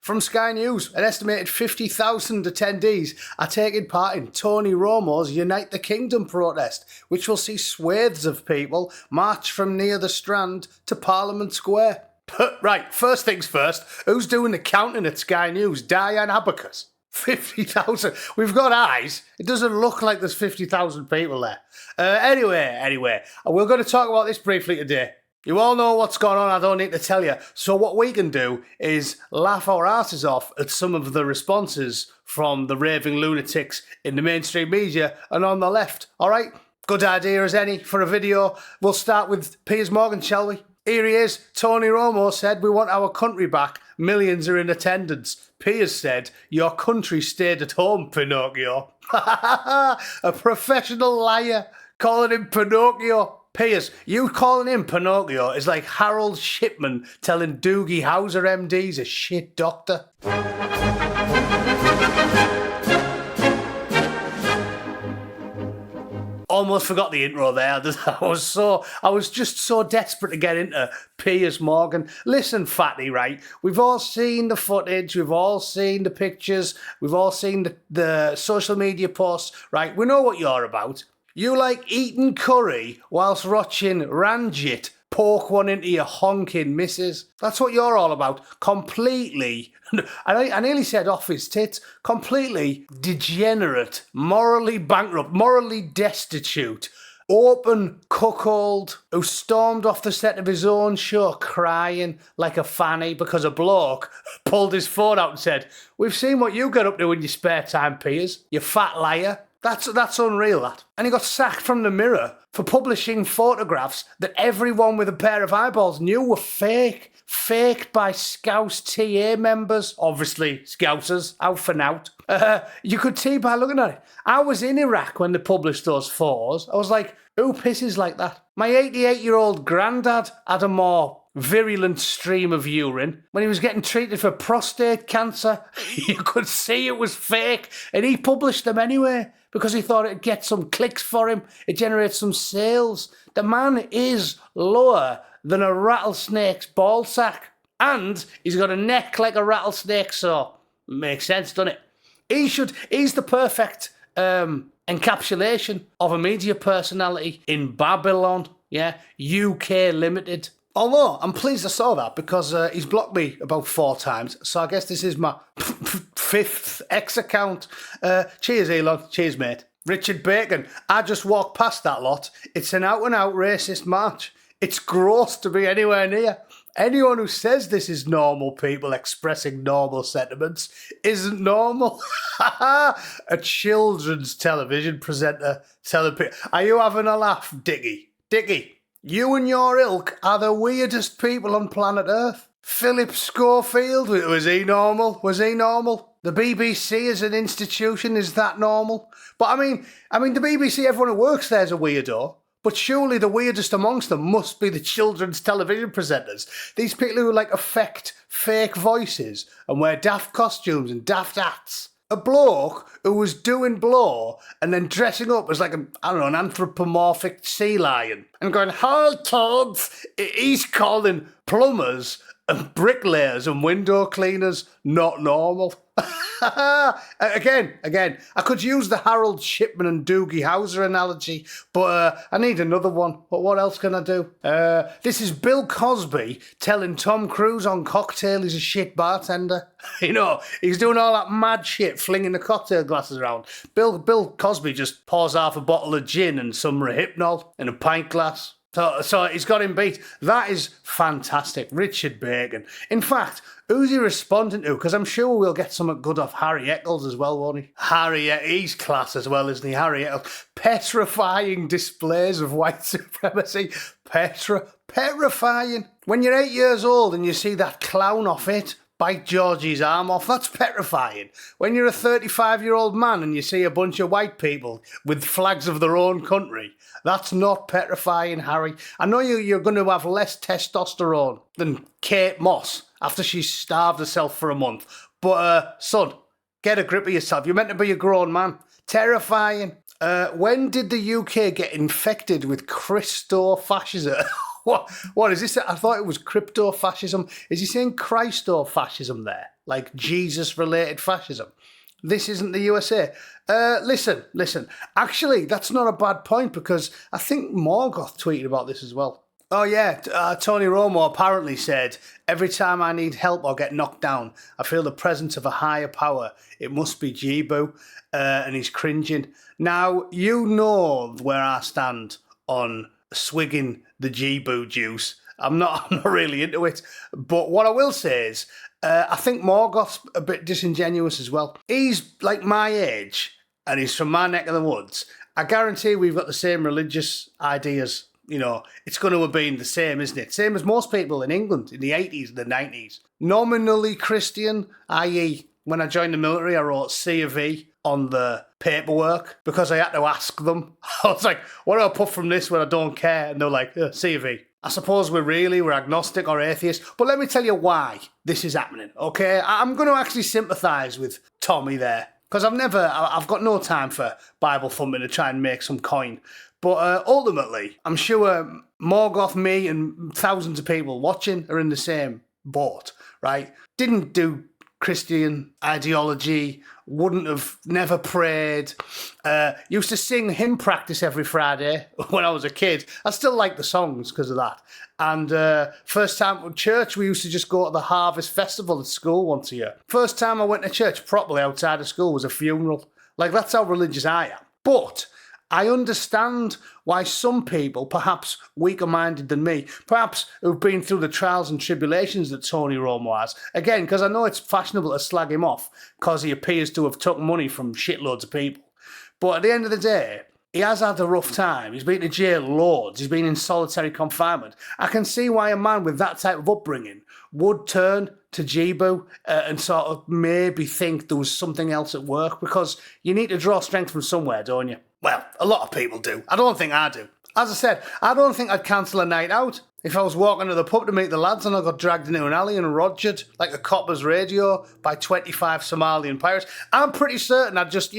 From Sky News, an estimated 50,000 attendees are taking part in Tony Romo's Unite the Kingdom protest, which will see swathes of people march from near the Strand to Parliament Square. Right, first things first, who's doing the counting at Sky News? Diane Abacus. 50,000. We've got eyes. It doesn't look like there's 50,000 people there. Anyway, we're going to talk about this briefly today. You all know what's going on, I don't need to tell you. So what we can do is laugh our asses off at some of the responses from the raving lunatics in the mainstream media and on the left, alright? Good idea as any for a video. We'll start with Piers Morgan, shall we? Here he is. Tony Romo said, "We want our country back. Millions are in attendance." Piers said, "Your country stayed at home, Pinocchio." A professional liar calling him Pinocchio. Piers, you calling him Pinocchio is like Harold Shipman telling Doogie Howser MD he's a shit doctor. Almost forgot the intro there. I was just so desperate to get into Piers Morgan. Listen, fatty, right? We've all seen the footage, we've all seen the pictures, we've all seen the social media posts, right? We know what you're about. You like eating curry whilst watching Ranjit poke one into your honking missus. That's what you're all about. Completely, I nearly said off his tits, completely degenerate, morally bankrupt, morally destitute, open cuckold who stormed off the set of his own show crying like a fanny because a bloke pulled his phone out and said, "We've seen what you get up to in your spare time, Piers, you fat liar." That's unreal, that. And he got sacked from the Mirror for publishing photographs that everyone with a pair of eyeballs knew were fake. Faked by Scouse TA members. Obviously, Scousers, out for out. You could see by looking at it. I was in Iraq when they published those photos. I was like, who pisses like that? My 88-year-old granddad had a more virulent stream of urine when he was getting treated for prostate cancer. You could see it was fake, and he published them anyway because he thought it'd get some clicks for him, it generates some sales. The man is lower than a rattlesnake's ball sack, and he's got a neck like a rattlesnake, so makes sense, doesn't it? He's the perfect encapsulation of a media personality in Babylon, yeah, UK Limited. Although, I'm pleased I saw that because he's blocked me about 4 times, so I guess this is my 5th X account. Cheers, Elon. Cheers, mate. Richard Bacon. I just walked past that lot. It's an out-and-out racist march. It's gross to be anywhere near. Anyone who says this is normal people expressing normal sentiments isn't normal. A children's television presenter telling people, "Are you having a laugh, Dickie? Dickie, you and your ilk are the weirdest people on planet Earth." Philip Schofield, was he normal? Was he normal? The BBC as an institution, is that normal? But I mean, the BBC, everyone who works there is a weirdo. But surely the weirdest amongst them must be the children's television presenters. These people who affect fake voices and wear daft costumes and daft hats. A bloke who was doing blow and then dressing up as an anthropomorphic sea lion and going, "Hi kids." He's calling plumbers and bricklayers and window cleaners not normal. Again, I could use the Harold Shipman and Doogie Howser analogy, but I need another one. But what else can I do? This is Bill Cosby telling Tom Cruise on Cocktail he's a shit bartender. You know, he's doing all that mad shit, flinging the cocktail glasses around. Bill Cosby just pours half a bottle of gin and some Rohypnol in a pint glass. So he's got him beat. That is fantastic. Richard Bacon. In fact, who's he responding to? Because I'm sure we'll get something good off Harry Eccles as well, won't he? He's class as well, isn't he? Harry Eccles. Petrifying displays of white supremacy. Petrifying. When you're 8 years old and you see that clown off it bite Georgie's arm off, that's petrifying. When you're a 35-year-old man and you see a bunch of white people with flags of their own country, that's not petrifying, Harry. I know you're going to have less testosterone than Kate Moss after she's starved herself for a month. But, son, get a grip of yourself. You're meant to be a grown man. Terrifying. When did the UK get infected with Christo-fascism? What is this? I thought it was crypto-fascism. Is he saying Christo-fascism there? Like Jesus-related fascism? This isn't the USA. Listen. Actually, that's not a bad point because I think Morgoth tweeted about this as well. Oh yeah, Tony Romo apparently said, every time I need help or get knocked down, I feel the presence of a higher power. It must be Jibu. And he's cringing. Now, you know where I stand on swigging the Jibu juice. I'm not really into it. But what I will say is, I think Morgoth's a bit disingenuous as well. He's like my age, and he's from my neck of the woods. I guarantee we've got the same religious ideas. You know, it's going to have been the same, isn't it? Same as most people in England in the 80s and the 90s. Nominally Christian, i.e., when I joined the military, I wrote C of E on the paperwork because I had to ask them. I was like, what do I put from this when I don't care? And they're like, C of E. I suppose we're agnostic or atheist, but let me tell you why this is happening, okay? I'm going to actually sympathise with Tommy there because I've got no time for Bible thumping to try and make some coin. But ultimately, I'm sure Morgoth, me, and thousands of people watching are in the same boat, right? Didn't do Christian ideology, never prayed, used to sing hymn practice every Friday when I was a kid. I still like the songs because of that. And first time at church, we used to just go to the Harvest Festival at school once a year. First time I went to church properly outside of school was a funeral. Like, that's how religious I am. But I understand why some people, perhaps weaker-minded than me, perhaps who've been through the trials and tribulations that Tony Romo has, again, because I know it's fashionable to slag him off because he appears to have took money from shitloads of people. But at the end of the day, he has had a rough time. He's been to jail loads. He's been in solitary confinement. I can see why a man with that type of upbringing would turn to Jibu and sort of maybe think there was something else at work, because you need to draw strength from somewhere, don't you? Well, a lot of people do. I don't think I do. As I said, I don't think I'd cancel a night out if I was walking to the pub to meet the lads and I got dragged into an alley and rogered like a copper's radio by 25 Somalian pirates. I'm pretty certain I'd just,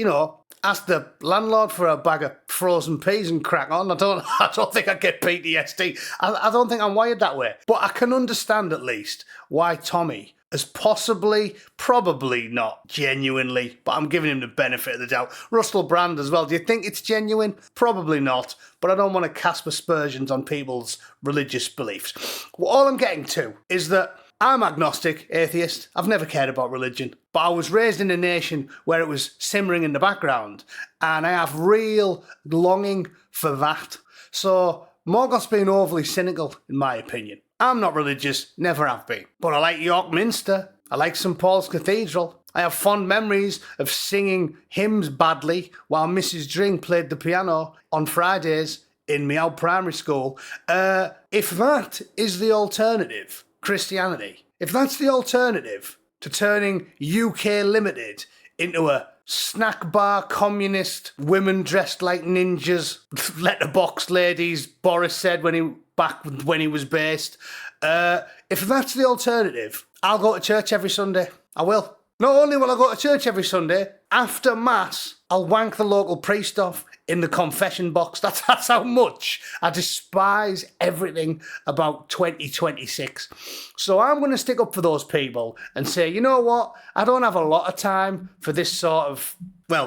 ask the landlord for a bag of frozen peas and crack on. I don't think I'd get PTSD. I don't think I'm wired that way. But I can understand at least why Tommy has probably not genuinely, but I'm giving him the benefit of the doubt. Russell Brand as well. Do you think it's genuine? Probably not. But I don't want to cast aspersions on people's religious beliefs. Well, all I'm getting to is that I'm agnostic, atheist. I've never cared about religion. But I was raised in a nation where it was simmering in the background. And I have real longing for that. So Morgoth's been overly cynical, in my opinion. I'm not religious, never have been. But I like York Minster. I like St Paul's Cathedral. I have fond memories of singing hymns badly while Mrs Dring played the piano on Fridays in my old primary school. If that is the alternative, Christianity, if that's the alternative to turning UK Limited into a snack bar communist, women dressed like ninjas, letterbox ladies, Boris said when he was based. If that's the alternative, I'll go to church every Sunday. I will. Not only will I go to church every Sunday, after Mass, I'll wank the local priest off in the confession box. That's how much I despise everything about 2026. So I'm going to stick up for those people and say, you know what? I don't have a lot of time for this sort of,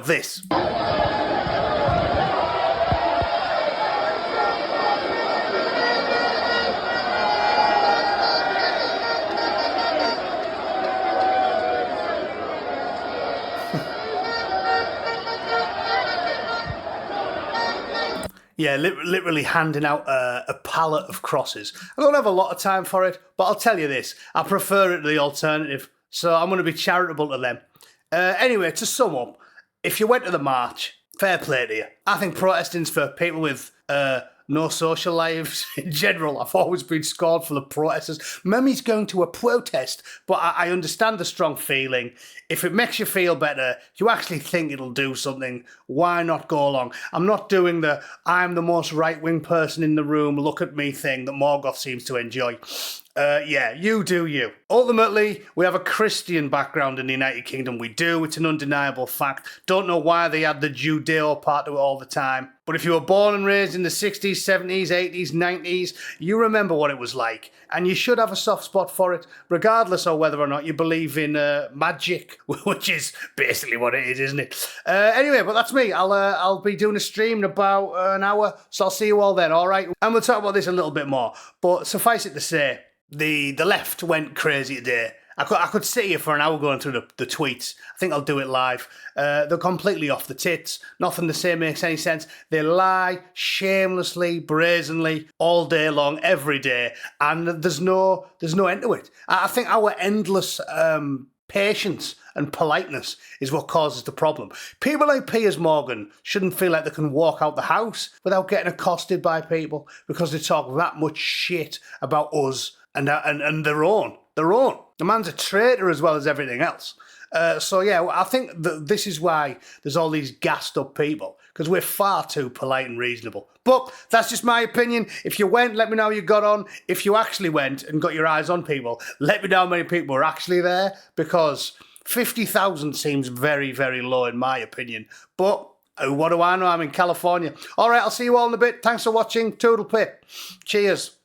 this. Yeah, literally handing out a pallet of crosses. I don't have a lot of time for it, but I'll tell you this. I prefer it to the alternative, so I'm going to be charitable to them. Anyway, to sum up, if you went to the march, fair play to you. I think protesting's for people with no social lives in general. I've always been scorned for the protesters. Mummy's going to a protest, but I understand the strong feeling. If it makes you feel better, you actually think it'll do something, why not go along? I'm not doing I'm the most right-wing person in the room, look at me thing that Morgoth seems to enjoy. Yeah, you do you. Ultimately, we have a Christian background in the United Kingdom. We do. It's an undeniable fact. Don't know why they add the Judeo part to it all the time. But if you were born and raised in the 60s, 70s, 80s, 90s, you remember what it was like. And you should have a soft spot for it, regardless of whether or not you believe in magic, which is basically what it is, isn't it? Anyway, but that's me. I'll be doing a stream in about an hour, so I'll see you all then, all right? And we'll talk about this a little bit more. But suffice it to say, the left went crazy today. I could sit here for an hour going through the tweets. I think I'll do it live. They're completely off the tits. Nothing to say makes any sense. They lie shamelessly, brazenly, all day long, every day, and there's no end to it. I think our endless patience and politeness is what causes the problem. People like Piers Morgan shouldn't feel like they can walk out the house without getting accosted by people because they talk that much shit about us and their own. The man's a traitor as well as everything else. So yeah, I think that this is why there's all these gassed up people, because we're far too polite and reasonable. But that's just my opinion. If you went, let me know how you got on. If you actually went and got your eyes on people, let me know how many people were actually there, because 50,000 seems very, very low in my opinion. But what do I know? I'm in California. All right, I'll see you all in a bit. Thanks for watching. Toodle pip. Cheers.